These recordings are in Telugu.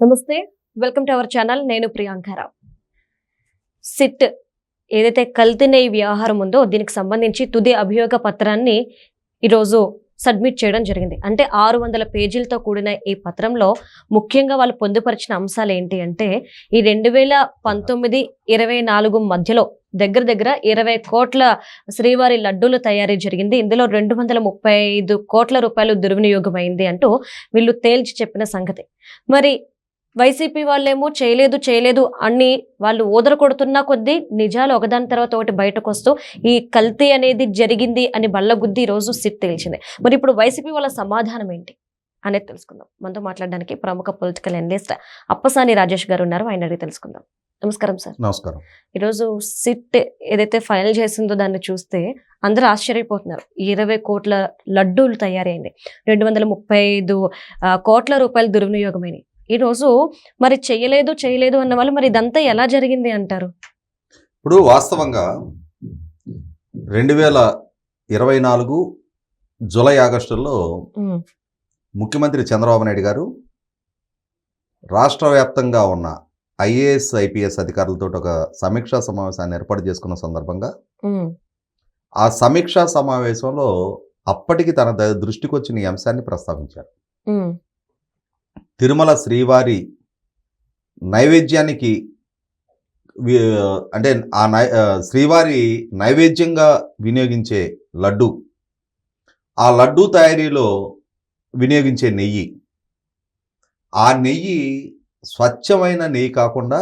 నమస్తే, వెల్కమ్ టు అవర్ ఛానల్. నేను ప్రియాంకరావు. సిట్ ఏదైతే కల్తీ నెయ్యి వ్యవహారం ఉందో దీనికి సంబంధించి తుది అభియోగ పత్రాన్ని ఈరోజు సబ్మిట్ చేయడం జరిగింది. అంటే 600 పేజీలతో కూడిన ఈ పత్రంలో ముఖ్యంగా వాళ్ళు పొందుపరిచిన అంశాలు ఏంటి అంటే, ఈ 2019-24 మధ్యలో దగ్గర 20 కోట్ల శ్రీవారి లడ్డూలు తయారీ జరిగింది. ఇందులో 235 కోట్ల రూపాయలు దుర్వినియోగం అయింది అంటూ వీళ్ళు తేల్చి చెప్పిన సంగతి. మరి వైసీపీ వాళ్ళేమో చేయలేదు అని వాళ్ళు ఊదర కొడుతున్న కొద్దీ నిజాలు ఒకదాని తర్వాత ఒకటి బయటకు వస్తూ ఈ కల్తీ అనేది జరిగింది అని బల్లగుద్ది ఈరోజు సిట్ తేల్చింది. మరి ఇప్పుడు వైసీపీ వాళ్ళ సమాధానం ఏంటి అనేది తెలుసుకుందాం. మనతో మాట్లాడడానికి ప్రముఖ పొలిటికల్ అనలిస్ట్ అప్పసాని రాజేష్ గారు ఉన్నారు. ఆయన అడిగి తెలుసుకుందాం. నమస్కారం సార్. నమస్కారం. ఈరోజు సిట్ ఏదైతే ఫైల్ చేసిందో దాన్ని చూస్తే అందరూ ఆశ్చర్యపోతున్నారు. 20 కోట్ల లడ్డూలు తయారైంది, 235 కోట్ల రూపాయలు దుర్వినియోగమైనవి. ఈరోజు మరి చేయలేదు అన్న వాళ్ళు మరి ఇదంతా ఎలా జరిగింది అంటారు? ఇప్పుడు వాస్తవంగా 2024 జూలై ఆగస్టులో ముఖ్యమంత్రి చంద్రబాబు నాయుడు గారు రాష్ట్ర వ్యాప్తంగా ఉన్న ఐఏఎస్ ఐపీఎస్ అధికారులతో ఒక సమీక్షా సమావేశాన్ని ఏర్పాటు చేసుకున్న సందర్భంగా ఆ సమీక్షా సమావేశంలో అప్పటికి తన దృష్టికి వచ్చిన ఈ అంశాన్ని ప్రస్తావించారు. తిరుమల శ్రీవారి నైవేద్యానికి అంటే శ్రీవారి నైవేద్యంగా వినియోగించే లడ్డు, ఆ లడ్డు తయారీలో వినియోగించే నెయ్యి, ఆ నెయ్యి స్వచ్ఛమైన నెయ్యి కాకుండా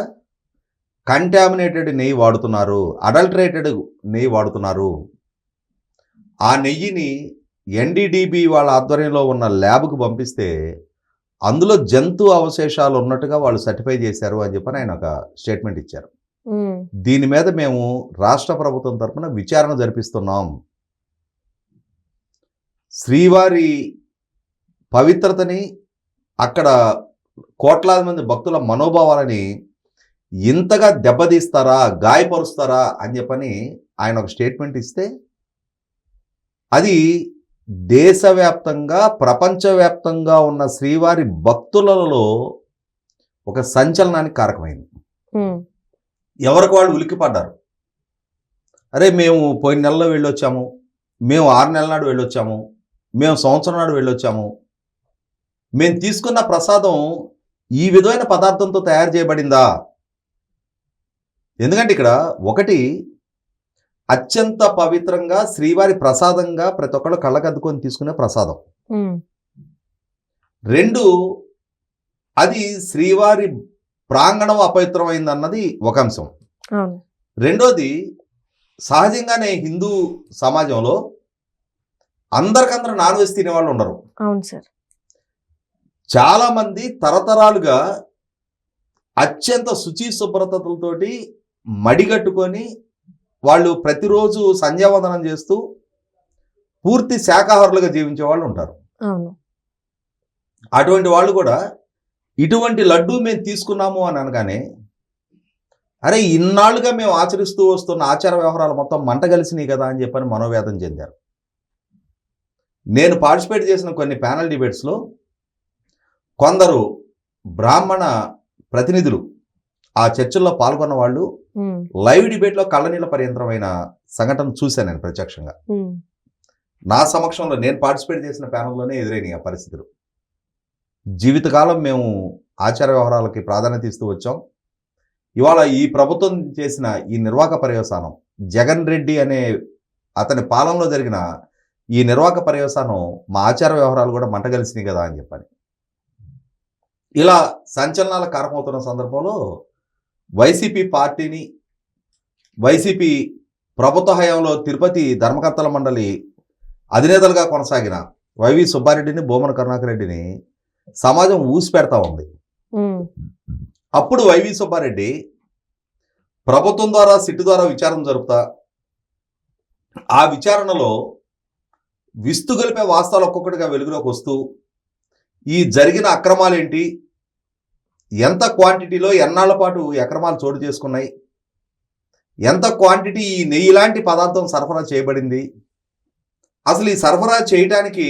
కంటామినేటెడ్ నెయ్యి వాడుతున్నారు, అడల్టరేటెడ్ నెయ్యి వాడుతున్నారు. ఆ నెయ్యిని ఎన్డీడీబీ వాళ్ళ ఆధ్వర్యంలో ఉన్న ల్యాబ్కు పంపిస్తే అందులో జంతు అవశేషాలు ఉన్నట్టుగా వాళ్ళు సర్టిఫై చేశారు అని చెప్పని ఆయన ఒక స్టేట్మెంట్ ఇచ్చారు. దీని మీద మేము రాష్ట్ర ప్రభుత్వం తరఫున విచారణ జరిపిస్తున్నాం. శ్రీవారి పవిత్రతని, అక్కడ కోట్లాది మంది భక్తుల మనోభావాలని ఇంతగా దెబ్బతీస్తారా, గాయపరుస్తారా అని చెప్పని ఆయన ఒక స్టేట్మెంట్ ఇస్తే అది దేశవ్యాప్తంగా ప్రపంచవ్యాప్తంగా ఉన్న శ్రీవారి భక్తులలో ఒక సంచలనానికి కారకమైంది. ఎవరికి వాళ్ళు ఉలిక్కిపడ్డారు. అరే మేము పోయిన నెలలో వెళ్ళొచ్చాము, మేము 6 నెలల నాడు వెళ్ళొచ్చాము, మేము సంవత్సరం నాడు వెళ్ళొచ్చాము, మేము తీసుకున్న ప్రసాదం ఈ విధమైన పదార్థంతో తయారు చేయబడిందా? ఎందుకంటే ఇక్కడ ఒకటి, అత్యంత పవిత్రంగా శ్రీవారి ప్రసాదంగా ప్రతి ఒక్కళ్ళు కళ్ళకద్దుకొని తీసుకునే ప్రసాదం. 2, అది శ్రీవారి ప్రాంగణం అపవిత్రమైంది అన్నది ఒక అంశం. రెండోది, సహజంగానే హిందూ సమాజంలో అందరికందరూ నాన్ వెజ్ తినేవాళ్ళు ఉండరు. అవును సార్. చాలా మంది తరతరాలుగా అత్యంత శుచి శుభ్రతలతోటి మడిగట్టుకొని వాళ్ళు ప్రతిరోజు సంధ్యావందనం చేస్తూ పూర్తి శాకాహారులుగా జీవించే వాళ్ళు ఉంటారు. అటువంటి వాళ్ళు కూడా ఇటువంటి లడ్డు మేము తీసుకున్నాము అని అనగానే, అరే ఇన్నాళ్ళుగా మేము ఆచరిస్తూ వస్తున్న ఆచార వ్యవహారాలు మొత్తం మంట కలిసినాయి కదా అని చెప్పని మనోవేదన చెందారు. నేను పార్టిసిపేట్ చేసిన కొన్ని ప్యానల్ డిబేట్స్లో కొందరు బ్రాహ్మణ ప్రతినిధులు ఆ చర్చల్లో పాల్గొన్న వాళ్ళు లైవ్ డిబేట్లో కళ్ళనీళ్ళ పర్యంతరమైన సంఘటన చూశాను నేను ప్రత్యక్షంగా. నా సమక్షంలో నేను పార్టిసిపేట్ చేసిన ప్యానల్లోనే ఎదురైనాయి ఆ పరిస్థితులు. జీవితకాలం మేము ఆచార వ్యవహారాలకి ప్రాధాన్యత ఇస్తూ వచ్చాం. ఇవాళ ఈ ప్రభుత్వం చేసిన ఈ నిర్వాహక పర్యవసానం, జగన్ రెడ్డి అనే అతని పాలనలో జరిగిన ఈ నిర్వాహక పర్యవసానం మా ఆచార వ్యవహారాలు కూడా మంటగలిసినాయి కదా అని చెప్పని ఇలా సంచలనాల కారకమవుతున్న సందర్భంలో వైసీపీ పార్టీని, వైసీపీ ప్రభుత్వ హయాంలో తిరుపతి ధర్మకర్తల మండలి అధినేతలుగా కొనసాగిన వైవి సుబ్బారెడ్డిని, బోమన కరుణాకర్ రెడ్డిని సమాజం ఊసిపెడతా ఉంది. అప్పుడు వైవి సుబ్బారెడ్డి ప్రభుత్వం ద్వారా సిట్టు ద్వారా విచారణ జరుపుతా, ఆ విచారణలో విస్తుగొలిపే వాస్తవాలు ఒక్కొక్కటిగా వెలుగులోకి వస్తూ ఈ జరిగిన అక్రమాలేంటి, ఎంత క్వాంటిటీలో ఎన్నాళ్ల పాటు అక్రమాలు చోటు చేసుకున్నాయి, ఎంత క్వాంటిటీ ఈ నెయ్యి లాంటి పదార్థం సరఫరా చేయబడింది, అసలు ఈ సరఫరా చేయడానికి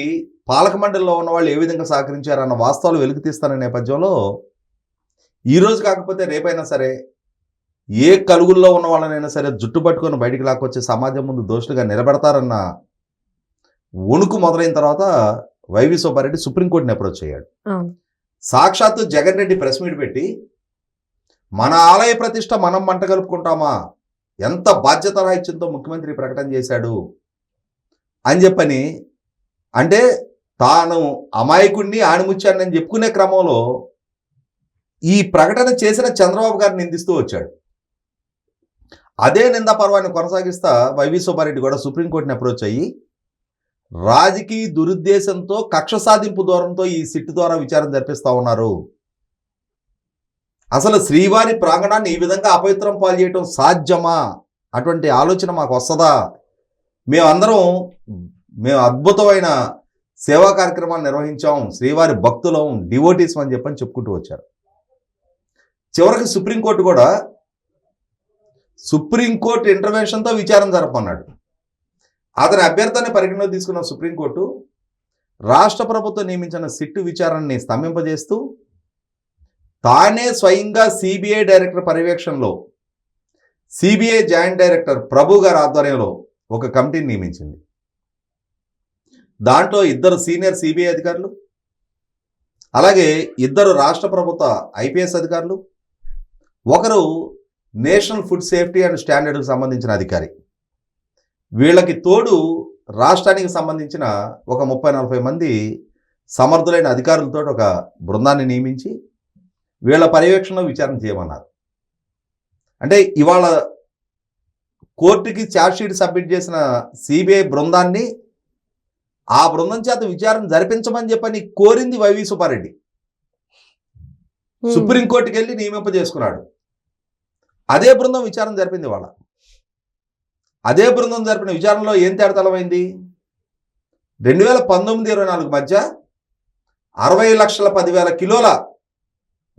పాలక మండలిలో ఉన్న వాళ్ళు ఏ విధంగా సహకరించారన్న వాస్తవాలు వెలుగు తీస్తున్న నేపథ్యంలో ఈ రోజు కాకపోతే రేపైనా సరే ఏ కలుగుల్లో ఉన్న వాళ్ళనైనా సరే జుట్టు పట్టుకొని బయటికి లాక్కొచ్చి సమాజం ముందు దోషులుగా నిలబెడతారన్న వణుకు మొదలైన తర్వాత వైవి సుబ్బారెడ్డి సుప్రీంకోర్టుని అప్రోచ్ అయ్యాడు. సాక్షాత్తు జగన్ రెడ్డి ప్రెస్ మీట్ పెట్టి మన ఆలయ ప్రతిష్ట మనం మంట కలుపుకుంటామా, ఎంత బాధ్యత రాహిత్యంతో ముఖ్యమంత్రి ప్రకటన చేశాడు అని చెప్పని, అంటే తాను అమాయకుడిని ఆణిముచ్చానని చెప్పుకునే క్రమంలో ఈ ప్రకటన చేసిన చంద్రబాబు గారిని నిందిస్తూ వచ్చాడు. అదే నిందా పర్వాన్ని కొనసాగిస్తా వైవి సుబ్బారెడ్డి కూడా సుప్రీంకోర్టుని అప్రోచ్ అయ్యి రాజకీయ దురుద్దేశంతో కక్ష సాధింపు దూరంతో ఈ సిట్ ద్వారా విచారణ జరిపిస్తా ఉన్నారు. అసలు శ్రీవారి ప్రాంగణాన్ని ఈ విధంగా అపవిత్రం పాలు చేయటం సాధ్యమా, అటువంటి ఆలోచన మాకు వస్తుందా, మేము అద్భుతమైన సేవా కార్యక్రమాలు నిర్వహించాం, శ్రీవారి భక్తులం, డివోటీస్ అని చెప్పని చెప్పుకుంటూ వచ్చారు. చివరికి సుప్రీంకోర్టు ఇంటర్వెన్షన్తో విచారణ జరపన్నాడు. అతని అభ్యర్థాన్ని పరిగణలోకి తీసుకున్న సుప్రీంకోర్టు రాష్ట్ర ప్రభుత్వం నియమించిన సిట్టు విచారణని స్తంభింపజేస్తూ తానే స్వయంగా సిబిఐ డైరెక్టర్ పర్యవేక్షణలో సిబిఐ జాయింట్ డైరెక్టర్ ప్రభు గారి ఆధ్వర్యంలో ఒక కమిటీని నియమించింది. దాంట్లో 2 సీనియర్ సిబిఐ అధికారులు, అలాగే 2 రాష్ట్ర ప్రభుత్వ ఐపీఎస్ అధికారులు, ఒకరు నేషనల్ ఫుడ్ సేఫ్టీ అండ్ స్టాండర్డ్కి సంబంధించిన అధికారి. వీళ్ళకి తోడు రాష్ట్రానికి సంబంధించిన ఒక 30-40 మంది సమర్థులైన అధికారులతో ఒక బృందాన్ని నియమించి వీళ్ళ పర్యవేక్షణలో విచారణ చేయమన్నారు. అంటే ఇవాళ కోర్టుకి ఛార్జ్షీట్ సబ్మిట్ చేసిన సిబిఐ బృందాన్ని, ఆ బృందం చేత విచారణ జరిపించమని చెప్పని కోరింది వైవి సుబ్బారెడ్డి. సుప్రీంకోర్టుకి వెళ్ళి నియమింపజేసుకున్నాడు. అదే బృందం విచారణ జరిపింది. వాళ్ళ అదే బృందం జరిపిన విచారణలో ఏం తేడతలమైంది? 2019-24 మధ్య 60,10,000 కిలోల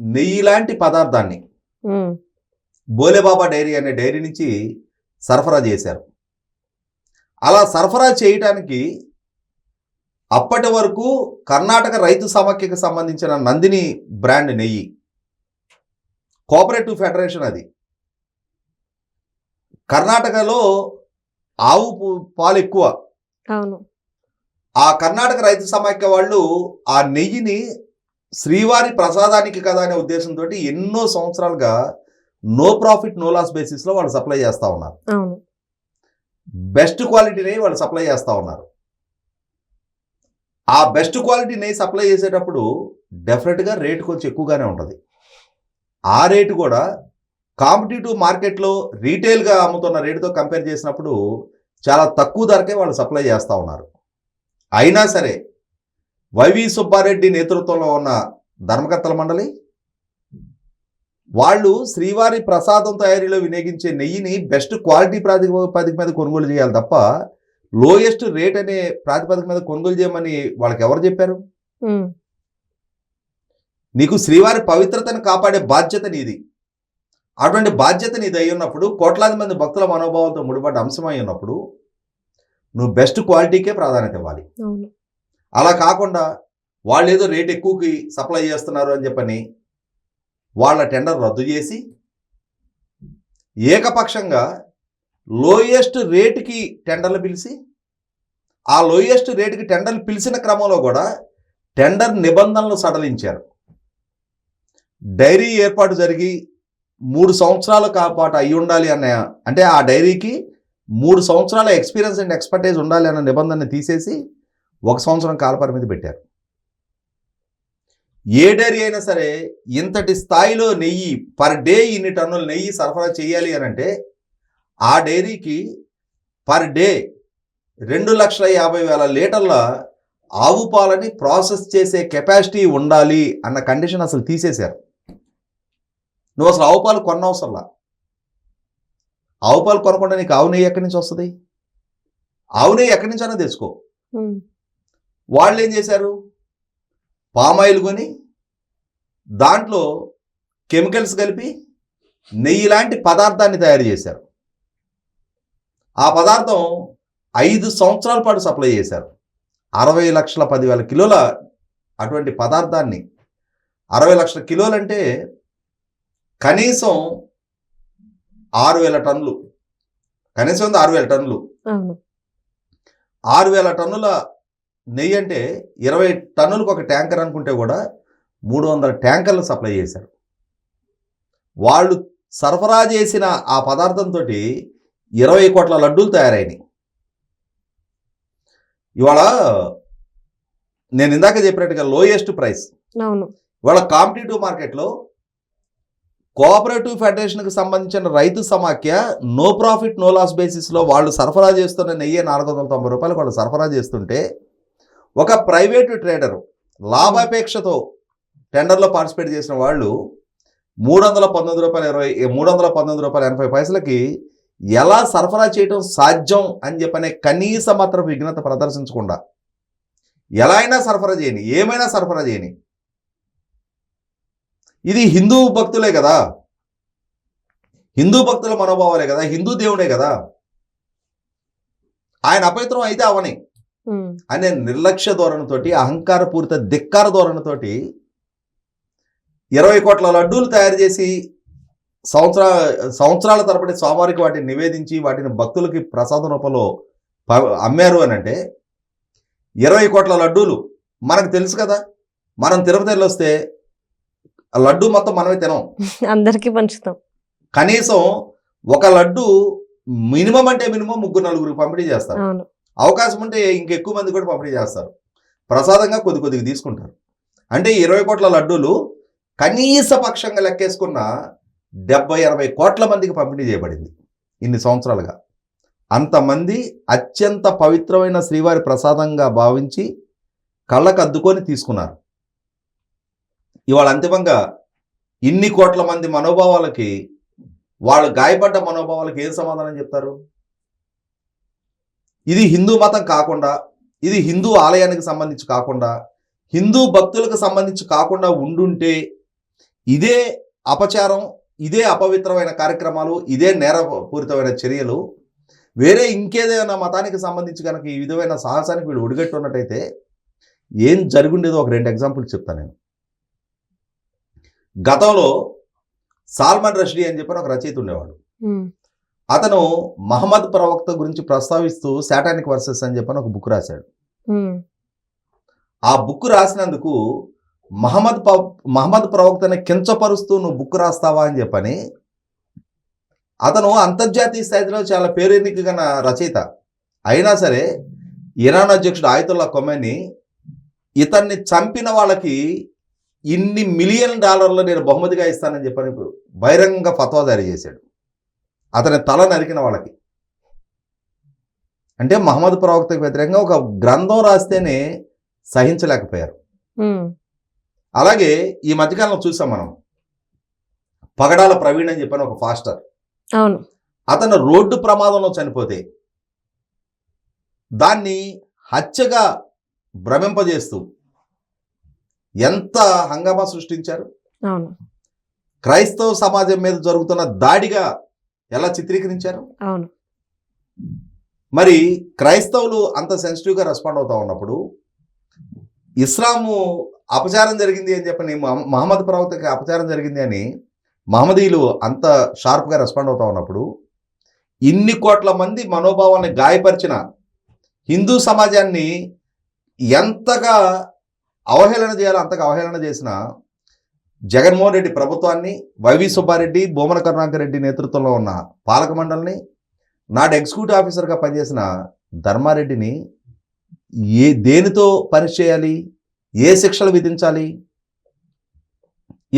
నెయ్యి లాంటి పదార్థాన్ని బోలేబాబా డైరీ అనే డైరీ నుంచి సరఫరా చేశారు. అలా సరఫరా చేయటానికి అప్పటి వరకు కర్ణాటక రైతు సమాఖ్యకు సంబంధించిన నందిని బ్రాండ్ నెయ్యి, కోఆపరేటివ్ ఫెడరేషన్, అది కర్ణాటకలో ఆవు పాలు ఎక్కువ. అవును. ఆ కర్ణాటక రైతు సమాఖ్య వాళ్ళు ఆ నెయ్యిని శ్రీవారి ప్రసాదానికి కదా అనే ఉద్దేశంతో ఎన్నో సంవత్సరాలుగా నో ప్రాఫిట్ నో లాస్ బేసిస్లో వాళ్ళు సప్లై చేస్తూ ఉన్నారు. బెస్ట్ క్వాలిటీ నెయ్యి వాళ్ళు సప్లై చేస్తూ ఉన్నారు. ఆ బెస్ట్ క్వాలిటీ నెయ్యి సప్లై చేసేటప్పుడు డెఫినెట్గా రేటు కొంచెం ఎక్కువగానే ఉంటుంది. ఆ రేటు కూడా కాంపిటేటివ్ మార్కెట్లో రీటైల్గా అమ్ముతున్న రేటుతో కంపేర్ చేసినప్పుడు చాలా తక్కువ ధరకే వాళ్ళు సప్లై చేస్తూ ఉన్నారు. అయినా సరే వైవి సుబ్బారెడ్డి నేతృత్వంలో ఉన్న ధర్మకర్తల మండలి వాళ్ళు శ్రీవారి ప్రసాదం తయారీలో వినియోగించే నెయ్యిని బెస్ట్ క్వాలిటీ ప్రాతిపదిక మీద కొనుగోలు చేయాలి తప్ప లోయెస్ట్ రేట్ అనే ప్రాతిపదిక మీద కొనుగోలు చేయమని వాళ్ళకి ఎవరు చెప్పారు? నీకు శ్రీవారి పవిత్రతను కాపాడే బాధ్యత నీది. అటువంటి బాధ్యత నీది అయి ఉన్నప్పుడు, కోట్లాది మంది భక్తుల మనోభావంతో ముడిపడ్డ అంశమై ఉన్నప్పుడు నువ్వు బెస్ట్ క్వాలిటీకే ప్రాధాన్యత ఇవ్వాలి. అలా కాకుండా వాళ్ళు ఏదో రేట్ ఎక్కువకి సప్లై చేస్తున్నారు అని చెప్పని వాళ్ళ టెండర్ రద్దు చేసి ఏకపక్షంగా లోయెస్ట్ రేటుకి టెండర్లు పిలిచి, ఆ లోయెస్ట్ రేటుకి టెండర్లు పిలిచిన క్రమంలో కూడా టెండర్ నిబంధనలు సడలించారు. డైరీ ఏర్పాటు జరిగి 3 సంవత్సరాల పాటు అయి ఉండాలి అన్న, అంటే ఆ డైరీకి 3 సంవత్సరాల ఎక్స్పీరియన్స్ అండ్ ఎక్స్పర్టైజ్ ఉండాలి అన్న నిబంధనని తీసేసి 1 సంవత్సరం కాలపరిమితి పెట్టారు. ఏ డైరీ అయినా సరే ఇంతటి స్థాయిలో నెయ్యి పర్ డే ఇన్ని టన్నుల నెయ్యి సరఫరా చేయాలి అని అంటే ఆ డైరీకి పర్ డే 2,50,000 లీటర్ల ఆవు పాలని ప్రాసెస్ చేసే కెపాసిటీ ఉండాలి అన్న కండిషన్ అసలు తీసేశారు. నువ్వు అసలు ఆవు పాలు కొనవసరంలా. ఆవు పాలు కొనకుండా నీకు ఆవు నెయ్యి ఎక్కడి నుంచి వస్తుంది? ఆవు నెయ్యి ఎక్కడి నుంచైనా తెచ్చుకో. వాళ్ళు ఏం చేశారు? పామాయిల్ కొని దాంట్లో కెమికల్స్ కలిపి నెయ్యి లాంటి పదార్థాన్ని తయారు చేశారు. ఆ పదార్థం 5 సంవత్సరాల పాటు సప్లై చేశారు. 60,10,000 కిలోల అటువంటి పదార్థాన్ని, 60 లక్షల కిలోలు అంటే కనీసం 6,000 టన్నులు, కనీసం 6,000 టన్నులు, అవును 6,000 టన్నుల నెయ్యి అంటే 20 టన్నులకు ఒక ట్యాంకర్ అనుకుంటే కూడా 300 ట్యాంకర్లు సప్లై చేశారు. వాళ్ళు సరఫరా చేసిన ఆ పదార్థంతో 20 కోట్ల లడ్డూలు తయారైనాయి. ఇవాళ నేను ఇందాక చెప్పినట్టుగా లోయెస్ట్ ప్రైస్. అవును ఇవాళ కాంపిటేటివ్ మార్కెట్లో కోఆపరేటివ్ ఫెడరేషన్కి సంబంధించిన రైతు సమాఖ్య నో ప్రాఫిట్ నో లాస్ బేసిస్లో వాళ్ళు సరఫరా చేస్తున్న నెయ్యి 490 రూపాయలు వాళ్ళు సరఫరా చేస్తుంటే, ఒక ప్రైవేటు ట్రేడరు లాభాపేక్షతో టెండర్లో పార్టిసిపేట్ చేసిన వాళ్ళు 319 రూపాయలు 80 పైసలకి ఎలా సరఫరా చేయడం సాధ్యం అని చెప్పనే కనీస మాత్రం విఘ్నత ప్రదర్శించకుండా ఎలా అయినా సరఫరా చేయని, ఏమైనా సరఫరా చేయని. ఇది హిందూ భక్తులే కదా, హిందూ భక్తుల మనోభావాలే కదా, హిందూ దేవుడే కదా, ఆయన అపవిత్రం అయితే అవని అనే నిర్లక్ష్య ధోరణితోటి, అహంకారపూరిత ధిక్కార ధోరణితోటి 20 కోట్ల లడ్డూలు తయారు చేసి సంవత్సరాల తరబడి స్వామివారికి వాటిని నివేదించి వాటిని భక్తులకి ప్రసాదం రూపంలో అమ్మారు అని అంటే, 20 కోట్ల లడ్డూలు మనకు తెలుసు కదా. మనం తిరుపతి వెళ్ళొస్తే ఆ లడ్డు మొత్తం మనమే తినం, అందరికీ పంచుతాం. కనీసం ఒక లడ్డు మినిమం అంటే మినిమం 3-4 పంపిణీ చేస్తారు. అవును అవకాశం ఉంటే ఇంకెక్కువ మంది కూడా పంపిణీ చేస్తారు. ప్రసాదంగా కొద్దిగా తీసుకుంటారు. అంటే 20 కోట్ల లడ్డూలు కనీస పక్షంగా లెక్కేసుకున్న 70-80 కోట్ల మందికి పంపిణీ చేయబడింది ఇన్ని సంవత్సరాలుగా. అంతమంది అత్యంత పవిత్రమైన శ్రీవారి ప్రసాదంగా భావించి కళ్ళకు అద్దుకొని తీసుకున్నారు. ఇవాళ అంతిమంగా ఇన్ని కోట్ల మంది మనోభావాలకి, వాళ్ళు గాయపడ్డ మనోభావాలకి ఏం సమాధానం చెప్తారు? ఇది హిందూ మతం కాకుండా, ఇది హిందూ ఆలయానికి సంబంధించి కాకుండా, హిందూ భక్తులకు సంబంధించి కాకుండా ఉండుంటే ఇదే అపచారం, ఇదే అపవిత్రమైన కార్యక్రమాలు, ఇదే నేరపూరితమైన చర్యలు వేరే ఇంకేదైనా మతానికి సంబంధించి కనుక ఈ విధమైన సాహసానికి వీళ్ళు ఒడిగట్టి ఉన్నట్టయితే ఏం జరుగుండేదో ఒక 2 ఎగ్జాంపుల్స్ చెప్తాను నేను. గతంలో సాల్మన్ రష్డీ అని చెప్పిన ఒక రచయిత ఉండేవాడు. అతను మహమ్మద్ ప్రవక్త గురించి ప్రస్తావిస్తూ శాటానిక్ వర్సెస్ అని చెప్పని ఒక బుక్ రాశాడు. ఆ బుక్ రాసినందుకు మహమ్మద్ ప్రవక్తని కించపరుస్తూ నువ్వు బుక్ రాస్తావా అని చెప్పని, అతను అంతర్జాతీయ స్థాయిలో చాలా పేరెన్నికగల రచయిత అయినా సరే ఇరాన్ అధ్యక్షుడు ఆయతుల్లా ఖొమైనీ ఇతన్ని చంపిన వాళ్ళకి ఇన్ని $1 మిలియన్ నేను బహుమతిగా ఇస్తానని చెప్పని బహిరంగంగా ఫత్వా జారీ చేశాడు. అతని తల నరికిన వాళ్ళకి. అంటే మహమ్మద్ ప్రవక్తకు వ్యతిరేకంగా ఒక గ్రంథం రాస్తేనే సహించలేకపోయారు. అలాగే ఈ మధ్యకాలంలో చూసాం మనం, పగడాల ప్రవీణ్ అని చెప్పని ఒక ఫాస్టర్, అవును అతను రోడ్డు ప్రమాదంలో చనిపోతే దాన్ని హత్యగా భ్రమింపజేస్తూ ఎంత హంగామా సృష్టించారు. అవును క్రైస్తవ సమాజం మీద జరుగుతున్న దాడిగా ఎలా చిత్రీకరించారు. అవును మరి క్రైస్తవులు అంత సెన్సిటివ్గా రెస్పాండ్ అవుతా ఉన్నప్పుడు, ఇస్లాము అపచారం జరిగింది అని చెప్పని, మహమ్మద్ ప్రవక్తకి అపచారం జరిగింది అని మహమ్మదీయులు అంత షార్ప్గా రెస్పాండ్ అవుతా ఉన్నప్పుడు, ఇన్ని కోట్ల మంది మనోభావాల్ని గాయపరిచిన హిందూ సమాజాన్ని ఎంతగా అవహేళన చేయాలో అంతగా అవహేళన చేసిన జగన్మోహన్ రెడ్డి ప్రభుత్వాన్ని, వైవి సుబ్బారెడ్డి, భూమన కరుణాకర్ రెడ్డి నేతృత్వంలో ఉన్న పాలక మండలిని, నాటి ఎగ్జిక్యూటివ్ ఆఫీసర్గా పనిచేసిన ధర్మారెడ్డిని దేనితో పనిష్ చేయాలి, ఏ శిక్షలు విధించాలి?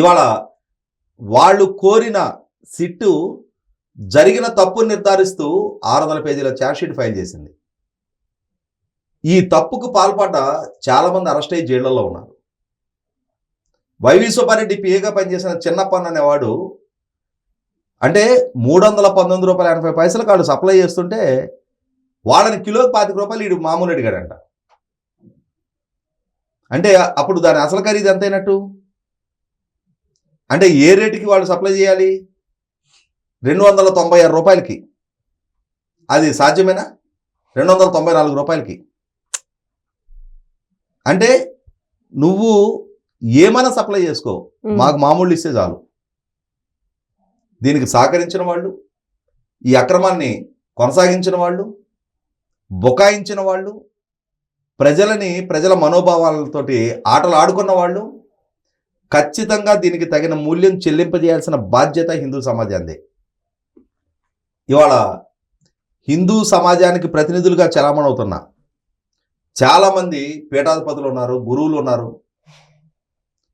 ఇవాళ వాళ్ళు కోరిన సిట్టు జరిగిన తప్పు నిర్ధారిస్తూ 600 పేజీల ఛార్జ్షీట్ ఫైల్ చేసింది. ఈ తప్పుకు పాల్పడ్డ చాలామంది అరెస్ట్ అయ్యి జైళ్లలో ఉన్నారు. వైవి సుబ్బారెడ్డి పిఏగా పనిచేసిన చిన్నప్పన్న అనేవాడు అంటే 319 రూపాయలు 80 పైసలకు వాడు సప్లై చేస్తుంటే వాళ్ళని కిలోకి 25 రూపాయలు వీడు మామూలు అడిగాడంట. అంటే అప్పుడు దాని అసలు ఖరీదు ఎంతైనట్టు? అంటే ఏ రేటుకి వాళ్ళు సప్లై చేయాలి? 296 రూపాయలకి. అది సాధ్యమేనా? 294 రూపాయలకి. అంటే నువ్వు ఏమైనా సప్లై చేసుకో, మాకు మామూలు ఇస్తే చాలు. దీనికి సహకరించిన వాళ్ళు, ఈ అక్రమాన్ని కొనసాగించిన వాళ్ళు, బుకాయించిన వాళ్ళు, ప్రజల మనోభావాలతోటి ఆటలు ఆడుకున్న వాళ్ళు ఖచ్చితంగా దీనికి తగిన మూల్యం చెల్లింపజేయాల్సిన బాధ్యత హిందూ సమాజాన్ని. ఇవాళ హిందూ సమాజానికి ప్రతినిధులుగా చలామణవుతున్న చాలామంది పీఠాధిపతులు ఉన్నారు, గురువులు ఉన్నారు.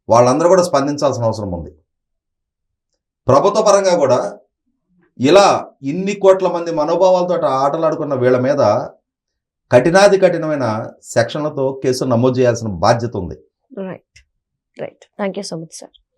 వాళ్ళందరూ కూడా స్పందించాల్సిన అవసరం ఉంది. ప్రభుత్వ పరంగా కూడా ఇలా ఇన్ని కోట్ల మంది మనోభావాలతో ఆటలాడుకున్న వీళ్ళ మీద కఠినమైన సెక్షన్లతో కేసులు నమోదు చేయాల్సిన బాధ్యత ఉంది. Right. Thank you so much sir.